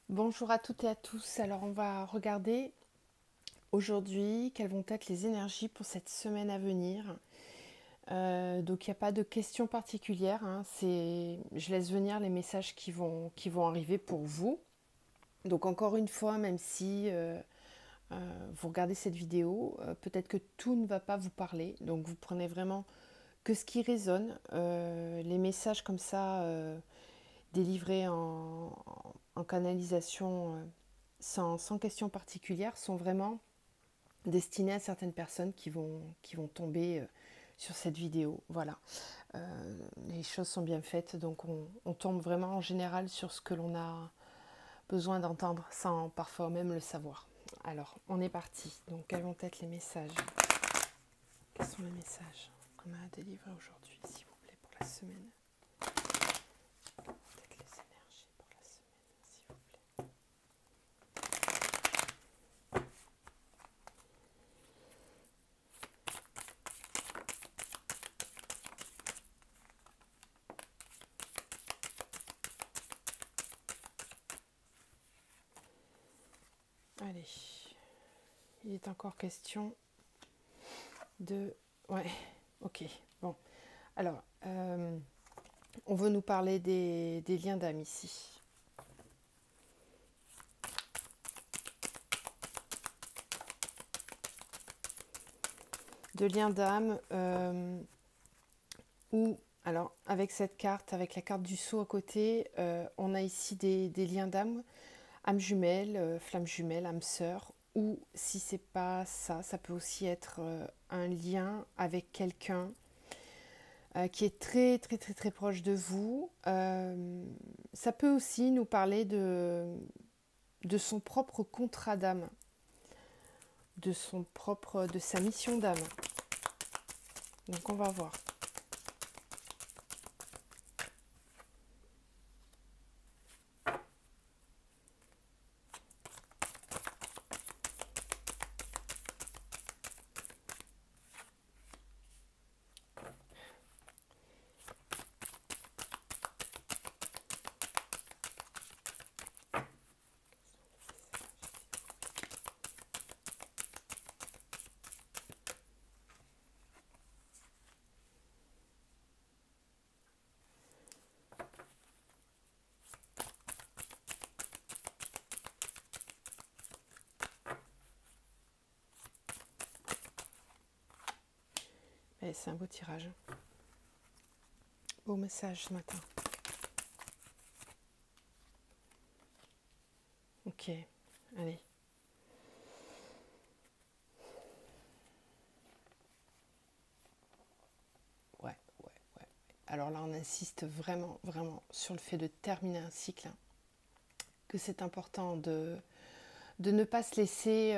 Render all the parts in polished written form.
Bonjour à toutes et à tous. Alors on va regarder aujourd'hui quelles vont être les énergies pour cette semaine à venir. Donc il n'y a pas de questions particulières, hein. Je laisse venir les messages qui vont arriver pour vous. Donc encore une fois, même si vous regardez cette vidéo, peut-être que tout ne va pas vous parler. Donc vous prenez vraiment que ce qui résonne. Les messages comme ça délivrés en canalisation sans question particulière sont vraiment destinés à certaines personnes qui vont tomber sur cette vidéo. Voilà. Les choses sont bien faites, donc on tombe vraiment en général sur ce que l'on a besoin d'entendre sans parfois même le savoir. Alors, on est parti. Donc, quels vont être les messages? Quels sont les messages qu'on a à délivrer aujourd'hui, s'il vous plaît, pour la semaine? Peut-être les énergies pour la semaine, s'il vous plaît. Allez, il est encore question de... Ouais, ok, bon. Alors, on veut nous parler des liens d'âme ici. De liens d'âme où, alors, avec cette carte, avec la carte du sceau à côté, on a ici des liens d'âme, âme jumelle, flamme jumelle, âme sœur, ou si c'est pas ça, ça peut aussi être un lien avec quelqu'un qui est très très très très proche de vous. Ça peut aussi nous parler de son propre contrat d'âme, de sa mission d'âme. Donc on va voir. Et c'est un beau tirage. Beau message ce matin. Ok, allez. Ouais, ouais, ouais. Alors là, on insiste vraiment, vraiment sur le fait de terminer un cycle, hein, que c'est important de ne pas se laisser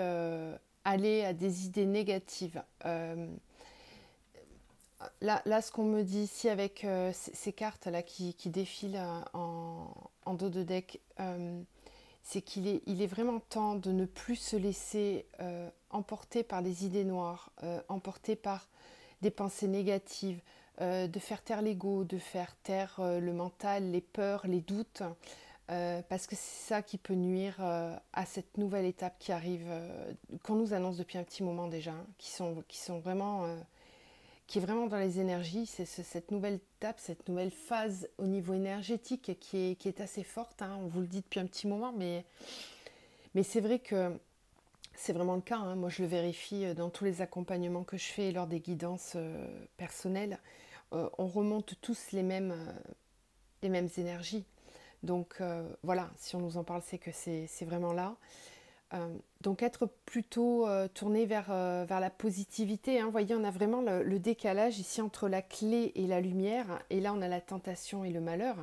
aller à des idées négatives. Là, ce qu'on me dit ici avec ces cartes-là qui défilent en dos de deck, c'est il est vraiment temps de ne plus se laisser emporter par les idées noires, emporter par des pensées négatives, de faire taire l'ego, de faire taire le mental, les peurs, les doutes, parce que c'est ça qui peut nuire à cette nouvelle étape qui arrive, qu'on nous annonce depuis un petit moment déjà, hein, qui sont vraiment... qui est vraiment dans les énergies, cette nouvelle étape, cette nouvelle phase au niveau énergétique qui est assez forte, hein, on vous le dit depuis un petit moment, mais c'est vrai que c'est vraiment le cas, hein. Moi je le vérifie dans tous les accompagnements que je fais lors des guidances personnelles, on remonte tous les mêmes énergies. Donc voilà, si on nous en parle, c'est que c'est vraiment là. Donc être plutôt tourné vers la positivité, hein. Vous voyez, on a vraiment le décalage ici entre la clé et la lumière, et là on a la tentation et le malheur.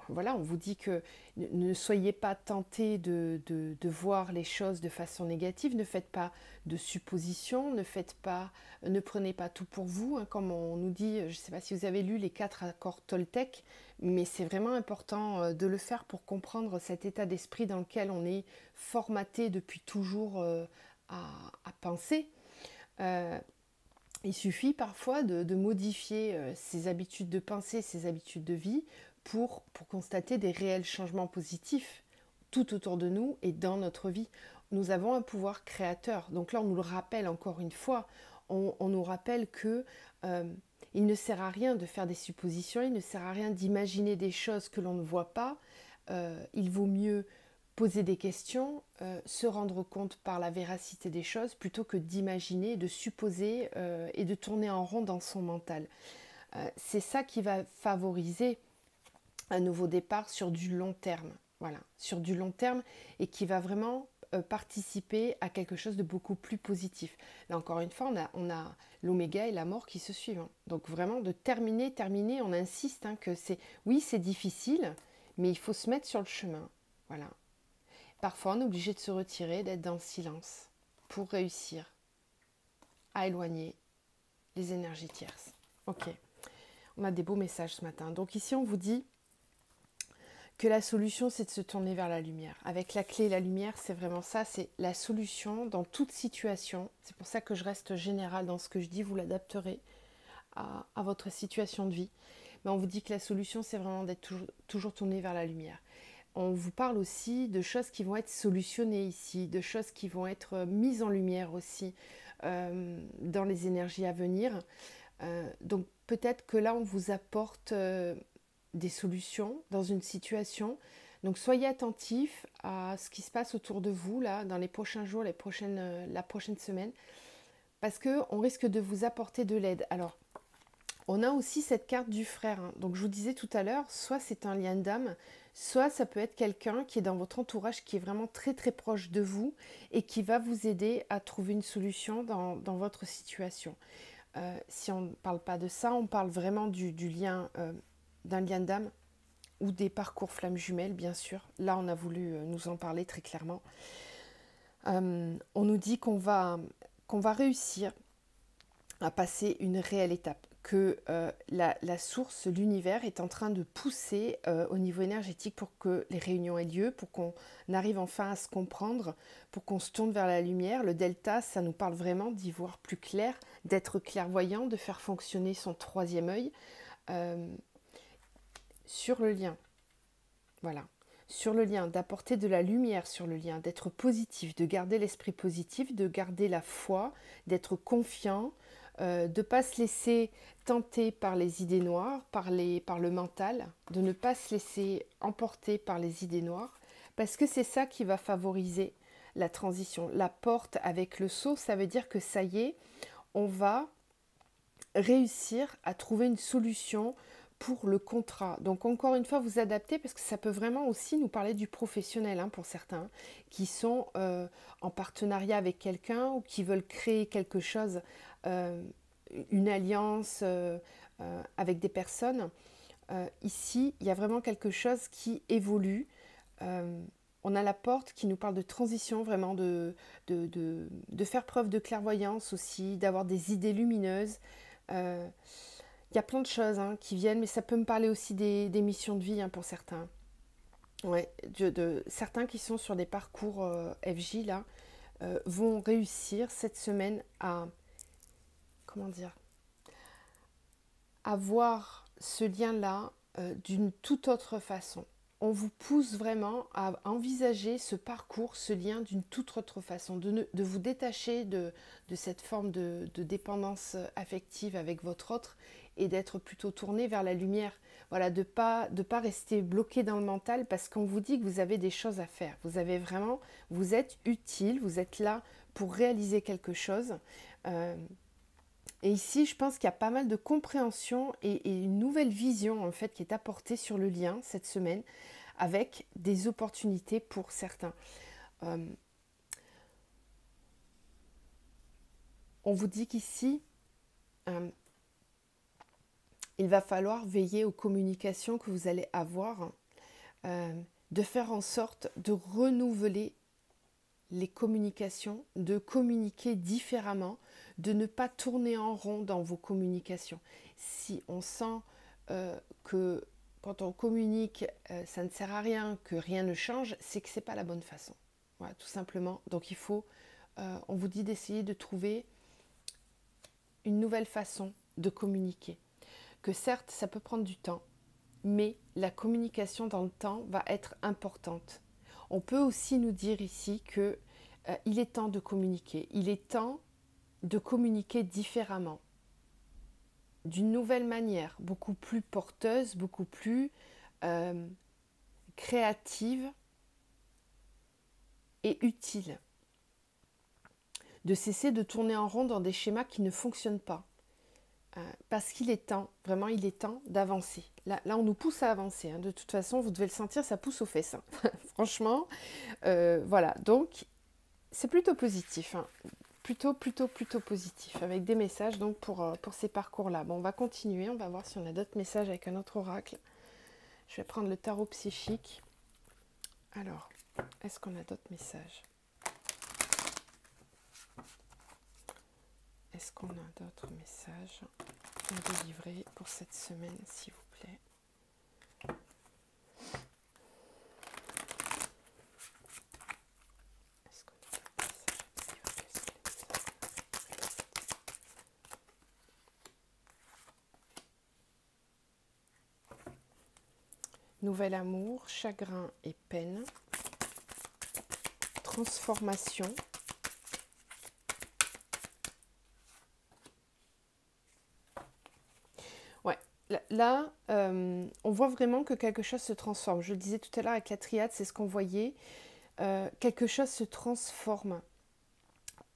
Voilà, on vous dit que ne soyez pas tentés de voir les choses de façon négative, ne faites pas de suppositions, ne prenez pas tout pour vous, hein, comme on nous dit, je ne sais pas si vous avez lu les 4 accords Toltec, mais c'est vraiment important de le faire pour comprendre cet état d'esprit dans lequel on est formaté depuis toujours à penser. Euh, il suffit parfois de modifier ses habitudes de pensée, ses habitudes de vie pour constater des réels changements positifs. tout autour de nous et dans notre vie. Nous avons un pouvoir créateur. Donc là, on nous le rappelle encore une fois. On nous rappelle que il ne sert à rien de faire des suppositions, il ne sert à rien d'imaginer des choses que l'on ne voit pas. Il vaut mieux poser des questions, se rendre compte par la véracité des choses plutôt que d'imaginer, de supposer et de tourner en rond dans son mental. C'est ça qui va favoriser un nouveau départ sur du long terme. Voilà, sur du long terme et qui va vraiment participer à quelque chose de beaucoup plus positif. Là encore une fois, on a l'oméga et la mort qui se suivent. Hein. Donc vraiment de terminer, on insiste que oui, c'est difficile, mais il faut se mettre sur le chemin. Voilà. Parfois, on est obligé de se retirer, d'être dans le silence pour réussir à éloigner les énergies tierces. Ok, on a des beaux messages ce matin. Donc ici, on vous dit que la solution, c'est de se tourner vers la lumière. Avec la clé et la lumière, c'est vraiment ça, c'est la solution dans toute situation. C'est pour ça que je reste générale dans ce que je dis, vous l'adapterez à votre situation de vie. Mais on vous dit que la solution, c'est vraiment d'être toujours tourné vers la lumière. On vous parle aussi de choses qui vont être solutionnées ici, de choses qui vont être mises en lumière aussi dans les énergies à venir. Donc peut-être que là, on vous apporte des solutions dans une situation. Donc soyez attentifs à ce qui se passe autour de vous là, dans les prochains jours, la prochaine semaine, parce qu'on risque de vous apporter de l'aide. Alors, on a aussi cette carte du frère. Hein. Donc je vous disais tout à l'heure, soit c'est un lien d'âme, soit ça peut être quelqu'un qui est dans votre entourage, qui est vraiment très très proche de vous et qui va vous aider à trouver une solution dans votre situation. Si on ne parle pas de ça, on parle vraiment du lien, d'un lien d'âme ou des parcours flammes jumelles, bien sûr. Là, on a voulu nous en parler très clairement. On nous dit qu'on va réussir à passer une réelle étape, que la source, l'univers est en train de pousser au niveau énergétique pour que les réunions aient lieu, pour qu'on arrive enfin à se comprendre, pour qu'on se tourne vers la lumière. Le delta, ça nous parle vraiment d'y voir plus clair, d'être clairvoyant, de faire fonctionner son troisième œil sur le lien. Voilà. Sur le lien, d'apporter de la lumière sur le lien, d'être positif, de garder l'esprit positif, de garder la foi, d'être confiant, de ne pas se laisser tenter par les idées noires, par le mental, de ne pas se laisser emporter par les idées noires, parce que c'est ça qui va favoriser la transition. La porte avec le seau, ça veut dire que ça y est, on va réussir à trouver une solution pour le contrat. Donc encore une fois, vous adaptez parce que ça peut vraiment aussi nous parler du professionnel pour certains qui sont en partenariat avec quelqu'un ou qui veulent créer quelque chose, une alliance avec des personnes. Ici, il y a vraiment quelque chose qui évolue. On a la porte qui nous parle de transition, vraiment de faire preuve de clairvoyance aussi, d'avoir des idées lumineuses. Il y a plein de choses qui viennent, mais ça peut me parler aussi des missions de vie pour certains. Ouais, certains qui sont sur des parcours FJ là vont réussir cette semaine à, comment dire, à voir ce lien-là d'une toute autre façon. On vous pousse vraiment à envisager ce parcours, ce lien d'une toute autre façon, de vous détacher de cette forme de dépendance affective avec votre autre et d'être plutôt tourné vers la lumière. Voilà, de pas rester bloqué dans le mental parce qu'on vous dit que vous avez des choses à faire. Vous êtes utile, vous êtes là pour réaliser quelque chose. Et ici, je pense qu'il y a pas mal de compréhension et une nouvelle vision en fait qui est apportée sur le lien cette semaine avec des opportunités pour certains. On vous dit qu'ici, il va falloir veiller aux communications que vous allez avoir, de faire en sorte de renouveler les communications, de communiquer différemment, de ne pas tourner en rond dans vos communications. Si on sent que quand on communique, ça ne sert à rien, que rien ne change, c'est que ce n'est pas la bonne façon. Voilà, tout simplement. Donc il faut, on vous dit d'essayer de trouver une nouvelle façon de communiquer. Que certes, ça peut prendre du temps, mais la communication dans le temps va être importante. On peut aussi nous dire ici que il est temps de communiquer. Il est temps de communiquer différemment, d'une nouvelle manière, beaucoup plus porteuse, beaucoup plus créative et utile. De cesser de tourner en rond dans des schémas qui ne fonctionnent pas. Parce qu'il est temps, vraiment il est temps d'avancer. Là on nous pousse à avancer, hein. De toute façon vous devez le sentir, ça pousse aux fesses, hein. Franchement, voilà, donc c'est plutôt positif, hein. Plutôt positif, avec des messages donc pour ces parcours-là. Bon, on va continuer, on va voir si on a d'autres messages avec un autre oracle. Je vais prendre le tarot psychique. Alors, est-ce qu'on a d'autres messages? Est-ce qu'on a d'autres messages à délivrer pour cette semaine, s'il vous plaît? Est-ce qu'on a d'autres messages à délivrer? Nouvel amour, chagrin et peine, transformation. Ouais, là, on voit vraiment que quelque chose se transforme. Je le disais tout à l'heure avec la triade, c'est ce qu'on voyait. Quelque chose se transforme.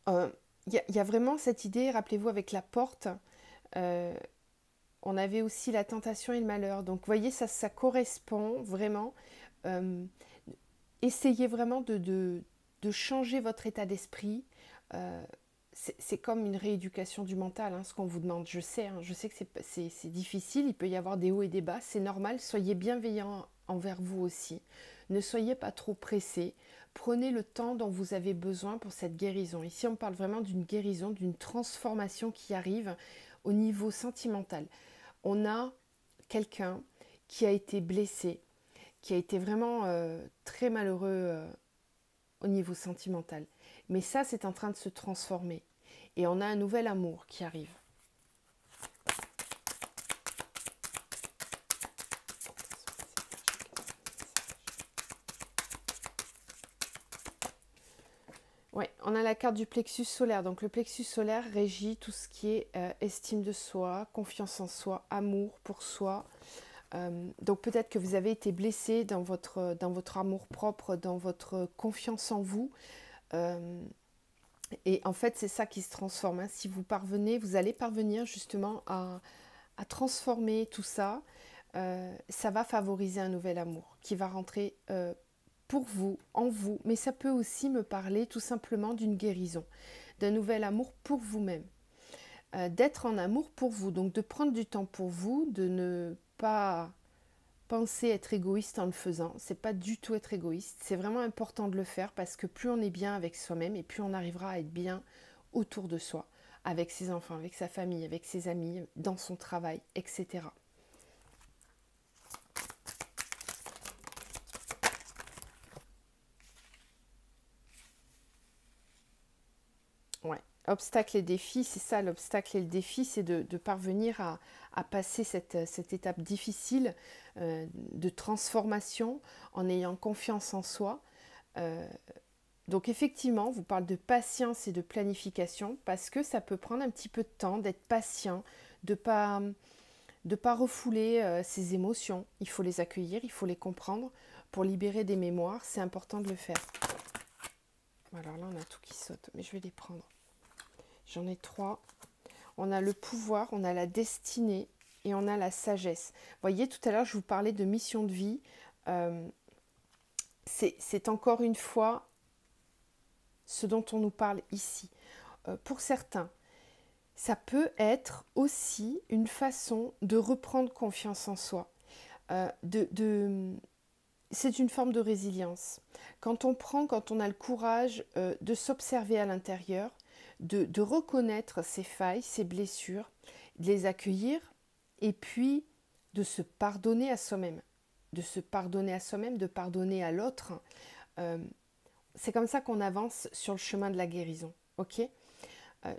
Y a vraiment cette idée, rappelez-vous, avec la porte, on avait aussi la tentation et le malheur. Donc, vous voyez, ça correspond vraiment. Essayez vraiment de changer votre état d'esprit. C'est comme une rééducation du mental, hein, ce qu'on vous demande. Je sais que c'est difficile, il peut y avoir des hauts et des bas, c'est normal. Soyez bienveillants envers vous aussi. Ne soyez pas trop pressés. Prenez le temps dont vous avez besoin pour cette guérison. Ici, on parle vraiment d'une guérison, d'une transformation qui arrive au niveau sentimental. On a quelqu'un qui a été blessé, qui a été vraiment très malheureux au niveau sentimental. Mais ça, c'est en train de se transformer. Et on a un nouvel amour qui arrive. Ouais, on a la carte du plexus solaire. Donc le plexus solaire régit tout ce qui est estime de soi, confiance en soi, amour pour soi. Donc peut-être que vous avez été blessé dans votre amour propre, dans votre confiance en vous. Et en fait, c'est ça qui se transforme, hein. Si vous parvenez, vous allez parvenir justement à transformer tout ça. Ça va favoriser un nouvel amour qui va rentrer pour vous, en vous. Mais ça peut aussi me parler tout simplement d'une guérison, d'un nouvel amour pour vous-même. D'être en amour pour vous, donc de prendre du temps pour vous, de ne pas penser être égoïste en le faisant. C'est pas du tout être égoïste, c'est vraiment important de le faire parce que plus on est bien avec soi-même et plus on arrivera à être bien autour de soi, avec ses enfants, avec sa famille, avec ses amis, dans son travail, etc. Ouais. Obstacle et défi, c'est ça l'obstacle et le défi, c'est de parvenir à passer cette étape difficile de transformation en ayant confiance en soi. Donc effectivement, on vous parle de patience et de planification parce que ça peut prendre un petit peu de temps d'être patient, de pas refouler ses émotions. Il faut les accueillir, il faut les comprendre. Pour libérer des mémoires, c'est important de le faire. Alors là, on a tout qui saute, mais je vais les prendre. J'en ai 3. On a le pouvoir, on a la destinée et on a la sagesse. Vous voyez, tout à l'heure, je vous parlais de mission de vie. C'est encore une fois ce dont on nous parle ici. Pour certains, ça peut être aussi une façon de reprendre confiance en soi. C'est une forme de résilience. Quand on a le courage de s'observer à l'intérieur, de reconnaître ses failles, ses blessures, de les accueillir et puis de se pardonner à soi-même. De se pardonner à soi-même, de pardonner à l'autre. C'est comme ça qu'on avance sur le chemin de la guérison. Ok ?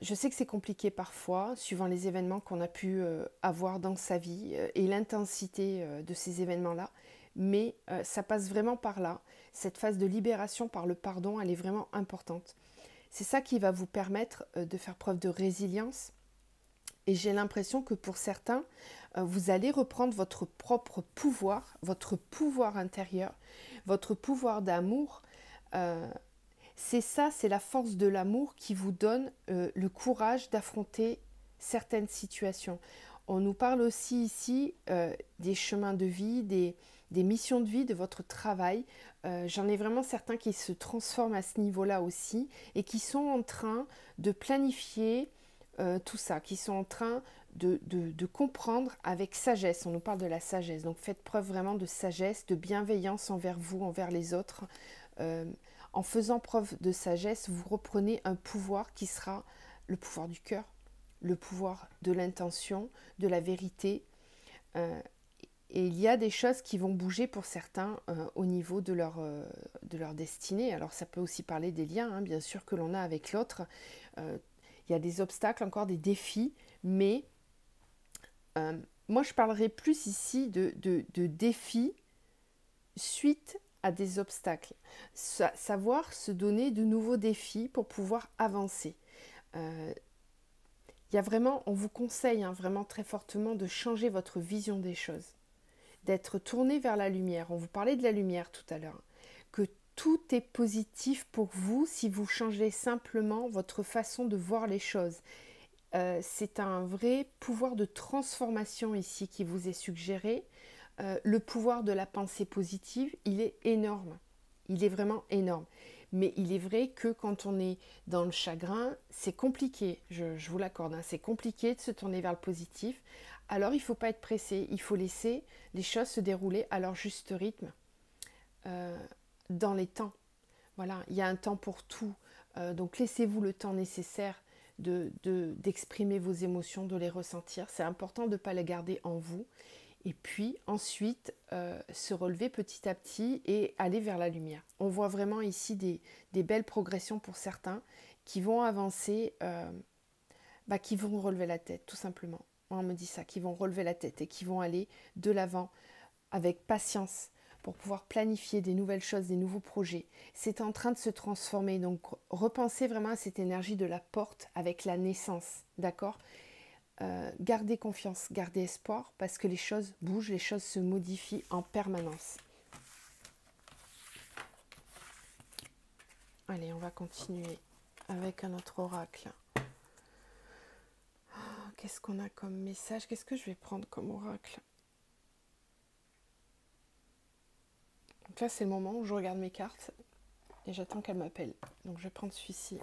Je sais que c'est compliqué parfois, suivant les événements qu'on a pu avoir dans sa vie et l'intensité de ces événements-là. mais ça passe vraiment par là. Cette phase de libération par le pardon, elle est vraiment importante. C'est ça qui va vous permettre de faire preuve de résilience. Et j'ai l'impression que pour certains, vous allez reprendre votre propre pouvoir, votre pouvoir intérieur, votre pouvoir d'amour. C'est ça, c'est la force de l'amour qui vous donne le courage d'affronter certaines situations. On nous parle aussi ici des chemins de vie, des missions de vie, de votre travail. J'en ai vraiment certains qui se transforment à ce niveau-là aussi et qui sont en train de planifier tout ça, qui sont en train de comprendre avec sagesse. On nous parle de la sagesse, donc faites preuve vraiment de sagesse, de bienveillance envers vous, envers les autres. En faisant preuve de sagesse, vous reprenez un pouvoir qui sera le pouvoir du cœur, le pouvoir de l'intention, de la vérité. Et il y a des choses qui vont bouger pour certains au niveau de leur destinée. Alors ça peut aussi parler des liens, hein, bien sûr, que l'on a avec l'autre. Il y a des obstacles, encore des défis, mais moi je parlerai plus ici de défis suite à des obstacles. Savoir se donner de nouveaux défis pour pouvoir avancer. Il y a vraiment, on vous conseille vraiment très fortement de changer votre vision des choses, d'être tourné vers la lumière. On vous parlait de la lumière tout à l'heure, que tout est positif pour vous si vous changez simplement votre façon de voir les choses. C'est un vrai pouvoir de transformation ici qui vous est suggéré. Le pouvoir de la pensée positive, il est énorme. Il est vraiment énorme. Mais il est vrai que quand on est dans le chagrin, c'est compliqué, je vous l'accorde, hein, c'est compliqué de se tourner vers le positif. Alors il ne faut pas être pressé, il faut laisser les choses se dérouler à leur juste rythme, dans les temps. Voilà, il y a un temps pour tout. Donc laissez-vous le temps nécessaire d'exprimer vos émotions, de les ressentir. C'est important de ne pas les garder en vous. Et puis ensuite, se relever petit à petit et aller vers la lumière. On voit vraiment ici des belles progressions pour certains qui vont avancer, qui vont relever la tête, tout simplement. On me dit ça, qui vont relever la tête et qui vont aller de l'avant avec patience pour pouvoir planifier des nouvelles choses, des nouveaux projets. C'est en train de se transformer. Donc, repensez vraiment à cette énergie de la porte avec la naissance, d'accord ? Gardez confiance, gardez espoir parce que les choses bougent, les choses se modifient en permanence. Allez, on va continuer avec un autre oracle. Qu'est-ce qu'on a comme message? Qu'est-ce que je vais prendre comme oracle? Donc là, c'est le moment où je regarde mes cartes et j'attends qu'elles m'appellent. Donc je vais prendre celui-ci,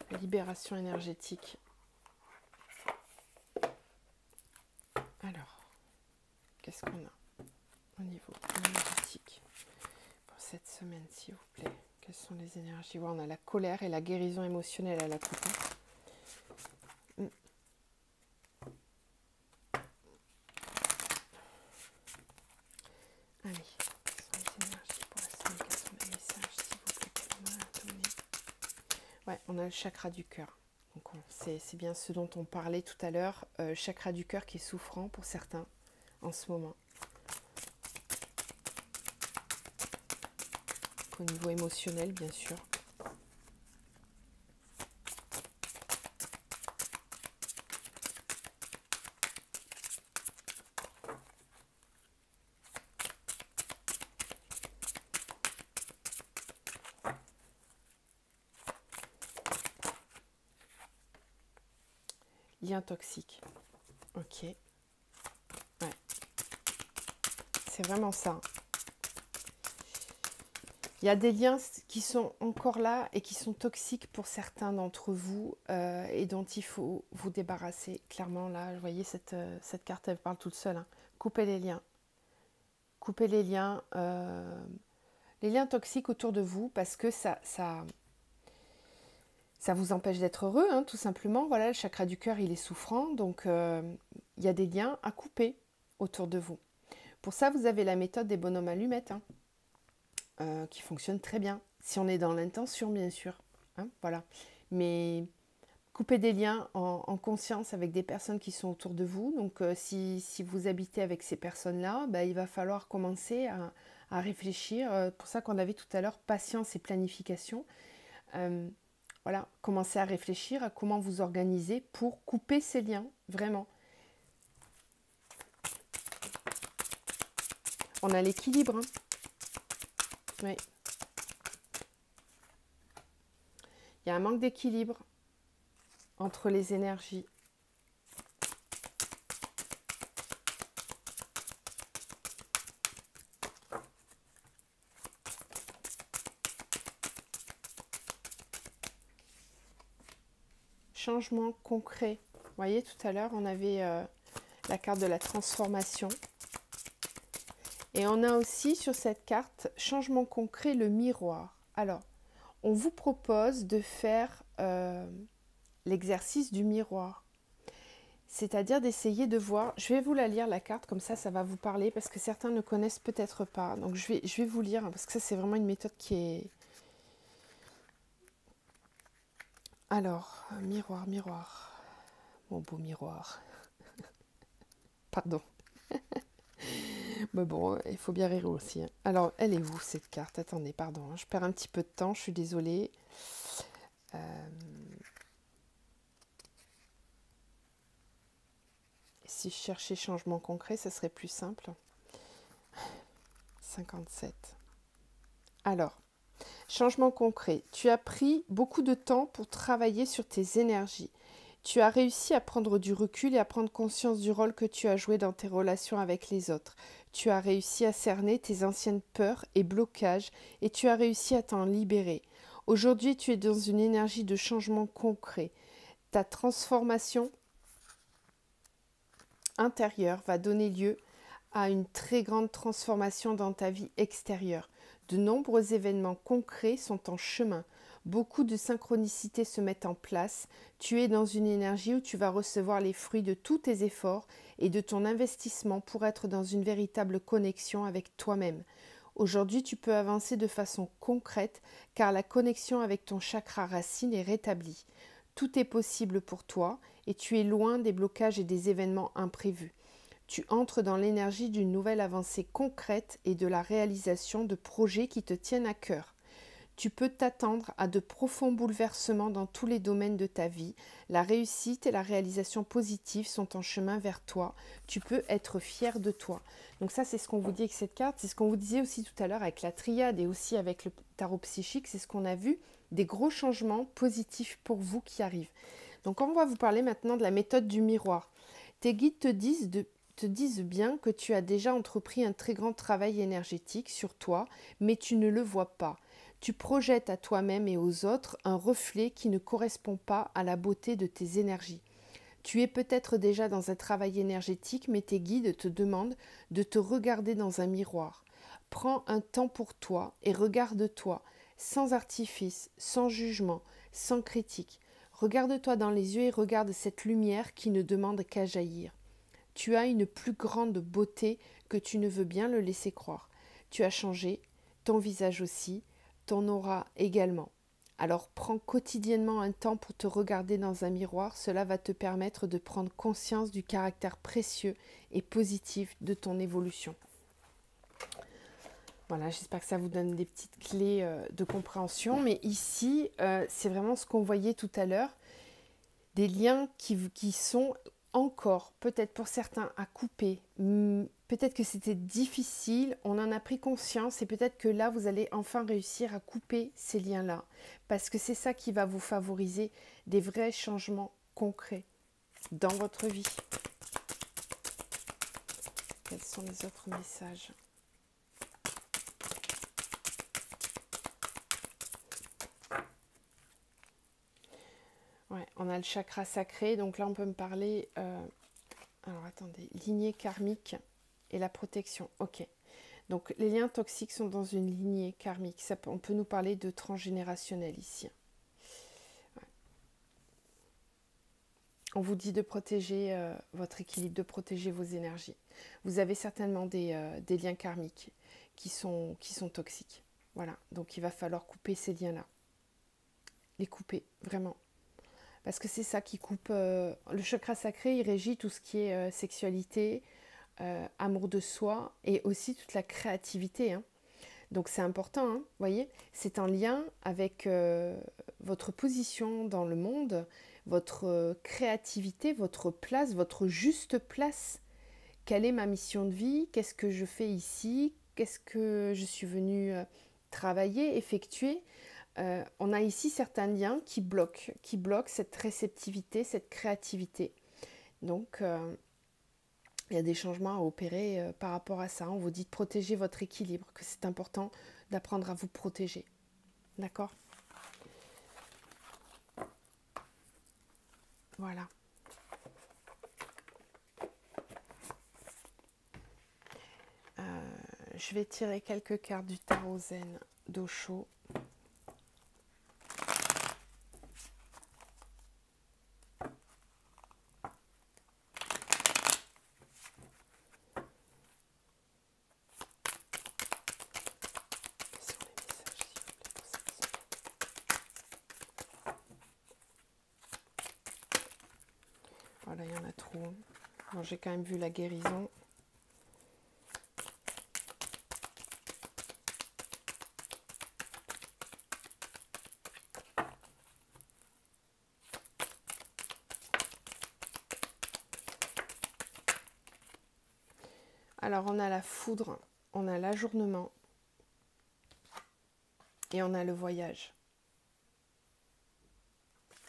la libération énergétique. Alors, qu'est-ce qu'on a au niveau énergétique pour cette semaine, s'il vous plaît? Quelles sont les énergies? On a la colère et la guérison émotionnelle à la coupe. Allez, quelles sont les énergies pour la semaine? Quels sont les messages, s'il vous plaît, que l'on a donné? Ouais, on a le chakra du cœur. Donc c'est bien ce dont on parlait tout à l'heure. Chakra du cœur qui est souffrant pour certains en ce moment. Au niveau émotionnel, bien sûr. Lien toxique. Ok. Ouais. C'est vraiment ça. Il y a des liens qui sont encore là et qui sont toxiques pour certains d'entre vous et dont il faut vous débarrasser. Clairement, là, vous voyez, cette carte, elle parle toute seule. Hein. Coupez les liens. Coupez les liens toxiques autour de vous parce que ça vous empêche d'être heureux, hein, tout simplement. Voilà, le chakra du cœur, il est souffrant. Donc, il y a des liens à couper autour de vous. Pour ça, vous avez la méthode des bonhommes allumettes, hein. Qui fonctionne très bien, si on est dans l'intention bien sûr, hein, voilà. Mais couper des liens en conscience avec des personnes qui sont autour de vous. Donc si vous habitez avec ces personnes-là, ben, il va falloir commencer à réfléchir. Pour ça qu'on avait tout à l'heure patience et planification. Voilà, commencez à réfléchir à comment vous organiser pour couper ces liens, vraiment. On a l'équilibre. Hein. Oui. Il y a un manque d'équilibre entre les énergies. Changement concret. Vous voyez, tout à l'heure, on avait la carte de la transformation. Et on a aussi sur cette carte, changement concret, le miroir. Alors, on vous propose de faire l'exercice du miroir. C'est-à-dire d'essayer de voir, je vais vous la lire la carte, comme ça va vous parler, parce que certains ne connaissent peut-être pas. Donc je vais vous lire, parce que ça c'est vraiment une méthode qui est... Alors, miroir, miroir, mon beau miroir. Pardon. Mais bon, il faut bien rire aussi. Hein. Alors, elle est où cette carte? Attendez, pardon, hein, je perds un petit peu de temps, je suis désolée. Si je cherchais changement concret, ça serait plus simple. 57. Alors, changement concret. Tu as pris beaucoup de temps pour travailler sur tes énergies. Tu as réussi à prendre du recul et à prendre conscience du rôle que tu as joué dans tes relations avec les autres. Tu as réussi à cerner tes anciennes peurs et blocages et tu as réussi à t'en libérer. Aujourd'hui, tu es dans une énergie de changement concret. Ta transformation intérieure va donner lieu à une très grande transformation dans ta vie extérieure. De nombreux événements concrets sont en chemin. Beaucoup de synchronicités se mettent en place. Tu es dans une énergie où tu vas recevoir les fruits de tous tes efforts et de ton investissement pour être dans une véritable connexion avec toi-même. Aujourd'hui, tu peux avancer de façon concrète car la connexion avec ton chakra racine est rétablie. Tout est possible pour toi et tu es loin des blocages et des événements imprévus. Tu entres dans l'énergie d'une nouvelle avancée concrète et de la réalisation de projets qui te tiennent à cœur. Tu peux t'attendre à de profonds bouleversements dans tous les domaines de ta vie. La réussite et la réalisation positive sont en chemin vers toi. Tu peux être fier de toi. Donc ça, c'est ce qu'on vous dit avec cette carte. C'est ce qu'on vous disait aussi tout à l'heure avec la triade et aussi avec le tarot psychique. C'est ce qu'on a vu, des gros changements positifs pour vous qui arrivent. Donc on va vous parler maintenant de la méthode du miroir. Tes guides te disent bien que tu as déjà entrepris un très grand travail énergétique sur toi, mais tu ne le vois pas. Tu projettes à toi-même et aux autres un reflet qui ne correspond pas à la beauté de tes énergies. Tu es peut-être déjà dans un travail énergétique, mais tes guides te demandent de te regarder dans un miroir. Prends un temps pour toi et regarde-toi, sans artifice, sans jugement, sans critique. Regarde-toi dans les yeux et regarde cette lumière qui ne demande qu'à jaillir. Tu as une plus grande beauté que tu ne veux bien le laisser croire. Tu as changé, ton visage aussi, ton aura également. Alors prends quotidiennement un temps pour te regarder dans un miroir, cela va te permettre de prendre conscience du caractère précieux et positif de ton évolution. Voilà, j'espère que ça vous donne des petites clés de compréhension, mais ici, c'est vraiment ce qu'on voyait tout à l'heure, des liens qui sont encore, peut-être pour certains, à couper. Peut-être que c'était difficile, on en a pris conscience et peut-être que là, vous allez enfin réussir à couper ces liens-là. Parce que c'est ça qui va vous favoriser des vrais changements concrets dans votre vie. Quels sont les autres messages ? Ouais, on a le chakra sacré, donc là on peut me parler, alors attendez, lignée karmique et la protection, ok. Donc les liens toxiques sont dans une lignée karmique, on peut nous parler de transgénérationnel ici. Ouais. On vous dit de protéger votre équilibre, de protéger vos énergies. Vous avez certainement des liens karmiques qui sont toxiques, voilà. Donc il va falloir couper ces liens-là, les couper, vraiment. parce que c'est ça qui coupe. Le chakra sacré, il régit tout ce qui est sexualité, amour de soi et aussi toute la créativité, hein. Donc c'est important, hein, voyez, c'est en lien avec votre position dans le monde, votre créativité, votre place, votre juste place. Quelle est ma mission de vie? Qu'est-ce que je fais ici? Qu'est-ce que je suis venue travailler, effectuer? On a ici certains liens qui bloquent cette réceptivité, cette créativité. Donc, il y a des changements à opérer par rapport à ça. On vous dit de protéger votre équilibre, que c'est important d'apprendre à vous protéger. D'accord? Voilà. Je vais tirer quelques cartes du tarot zen d'Osho. Voilà, il y en a trop. Bon, j'ai quand même vu la guérison. Alors, on a la foudre, on a l'ajournement et on a le voyage.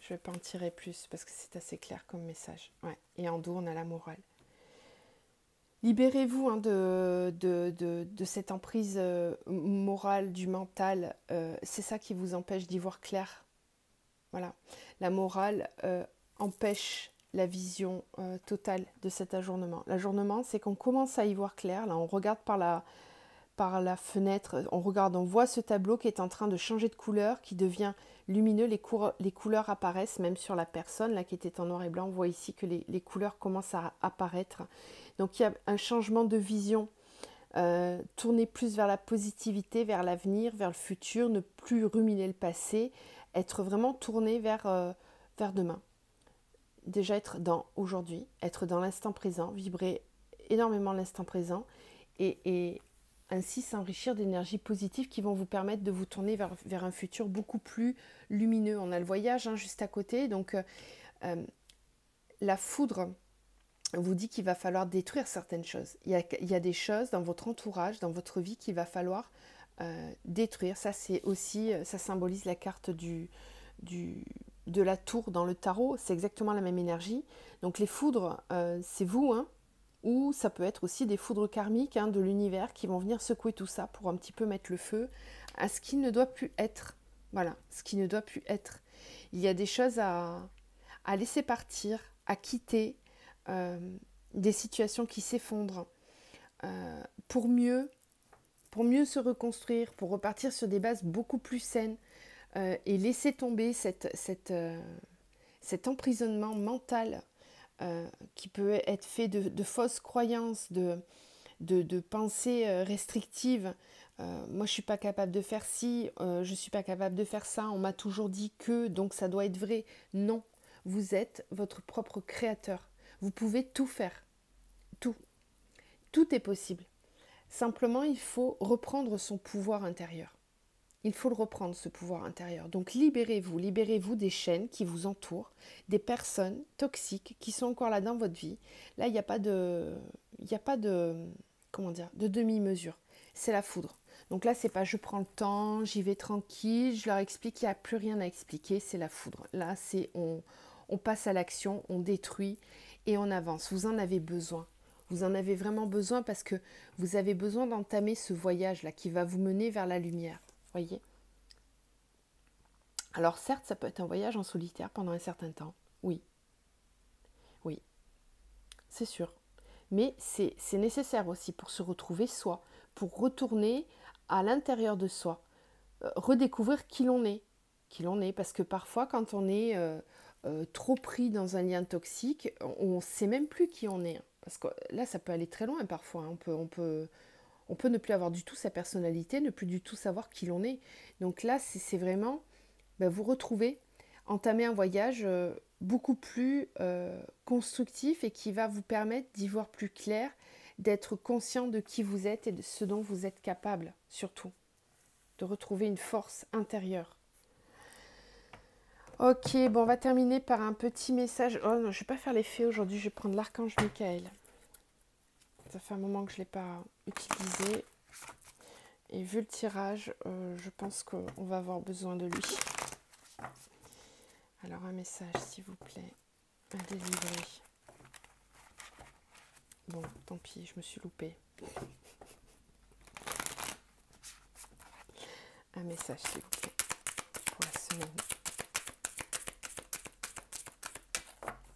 Je ne vais pas en tirer plus parce que c'est assez clair comme message. Ouais. Et en dos, on a la morale. Libérez-vous, hein, de cette emprise morale, du mental. C'est ça qui vous empêche d'y voir clair. Voilà. La morale empêche la vision totale de cet ajournement. L'ajournement, c'est qu'on commence à y voir clair. Là, on regarde par la fenêtre, on voit ce tableau qui est en train de changer de couleur, qui devient lumineux, les couleurs apparaissent, même sur la personne, là qui était en noir et blanc, on voit ici que les couleurs commencent à apparaître. Donc il y a un changement de vision, tourner plus vers la positivité, vers l'avenir, vers le futur, ne plus ruminer le passé, être vraiment tourné vers demain. Déjà être dans aujourd'hui, être dans l'instant présent, vibrer énormément l'instant présent et ainsi s'enrichir d'énergies positives qui vont vous permettre de vous tourner vers un futur beaucoup plus lumineux. On a le voyage, hein, juste à côté, donc la foudre vous dit qu'il va falloir détruire certaines choses. Il y a des choses dans votre entourage, dans votre vie qu'il va falloir détruire. Ça, c'est aussi, ça symbolise la carte de la tour dans le tarot. C'est exactement la même énergie. Donc les foudres, c'est vous, hein, ou ça peut être aussi des foudres karmiques, hein, de l'univers qui vont venir secouer tout ça pour un petit peu mettre le feu à ce qui ne doit plus être. Voilà, ce qui ne doit plus être. Il y a des choses à laisser partir, à quitter, des situations qui s'effondrent pour mieux se reconstruire, pour repartir sur des bases beaucoup plus saines et laisser tomber cet emprisonnement mental qui peut être fait de fausses croyances, de pensées restrictives. Moi, je ne suis pas capable de faire ci, je ne suis pas capable de faire ça, on m'a toujours dit que, donc ça doit être vrai. Non, vous êtes votre propre créateur. Vous pouvez tout faire. Tout. Tout est possible. Simplement, il faut reprendre son pouvoir intérieur. Il faut le reprendre, ce pouvoir intérieur. Donc libérez-vous des chaînes qui vous entourent, des personnes toxiques qui sont encore là dans votre vie. Là, il n'y a pas de, comment dire, de demi-mesure. C'est la foudre. Donc là, c'est pas je prends le temps, j'y vais tranquille, je leur explique, il n'y a plus rien à expliquer, c'est la foudre. Là, c'est on passe à l'action, on détruit et on avance. Vous en avez besoin. Vous en avez vraiment besoin parce que vous avez besoin d'entamer ce voyage-là qui va vous mener vers la lumière. Voyez. Alors certes, ça peut être un voyage en solitaire pendant un certain temps. Oui. Oui. C'est sûr. Mais c'est nécessaire aussi pour se retrouver soi, pour retourner à l'intérieur de soi, redécouvrir qui l'on est. Qui l'on est. Parce que parfois, quand on est trop pris dans un lien toxique, on ne sait même plus qui on est. Parce que là, ça peut aller très loin parfois. Hein. On peut ne plus avoir du tout sa personnalité, ne plus du tout savoir qui l'on est. Donc là, c'est vraiment vous retrouver, entamer un voyage beaucoup plus constructif et qui va vous permettre d'y voir plus clair, d'être conscient de qui vous êtes et de ce dont vous êtes capable, surtout, de retrouver une force intérieure. Ok, bon, on va terminer par un petit message. Oh non, je ne vais pas faire les fées aujourd'hui, je vais prendre l'archange Michael. Ça fait un moment que je ne l'ai pas utilisé. Et vu le tirage, je pense qu'on va avoir besoin de lui. Alors un message, s'il vous plaît, à délivrer. Bon, tant pis, je me suis loupée. Un message, s'il vous plaît, pour la semaine.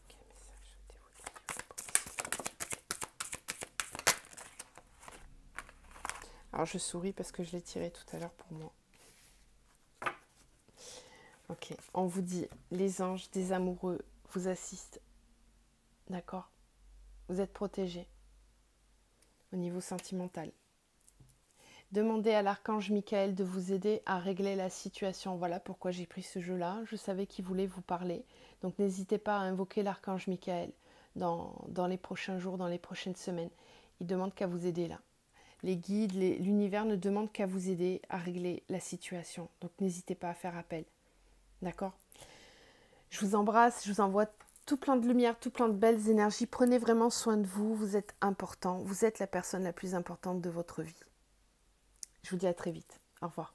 Quel message Alors je souris parce que je l'ai tiré tout à l'heure pour moi. Ok, on vous dit, les anges des amoureux vous assistent. D'accord? Vous êtes protégés au niveau sentimental. Demandez à l'archange Michael de vous aider à régler la situation. Voilà pourquoi j'ai pris ce jeu-là. Je savais qu'il voulait vous parler. Donc n'hésitez pas à invoquer l'archange Michael dans les prochains jours, dans les prochaines semaines. Il demande qu'à vous aider là. Les guides, l'univers ne demande qu'à vous aider à régler la situation. Donc n'hésitez pas à faire appel. D'accord? Je vous embrasse, je vous envoie tout plein de lumière, tout plein de belles énergies. Prenez vraiment soin de vous. Vous êtes important. Vous êtes la personne la plus importante de votre vie. Je vous dis à très vite. Au revoir.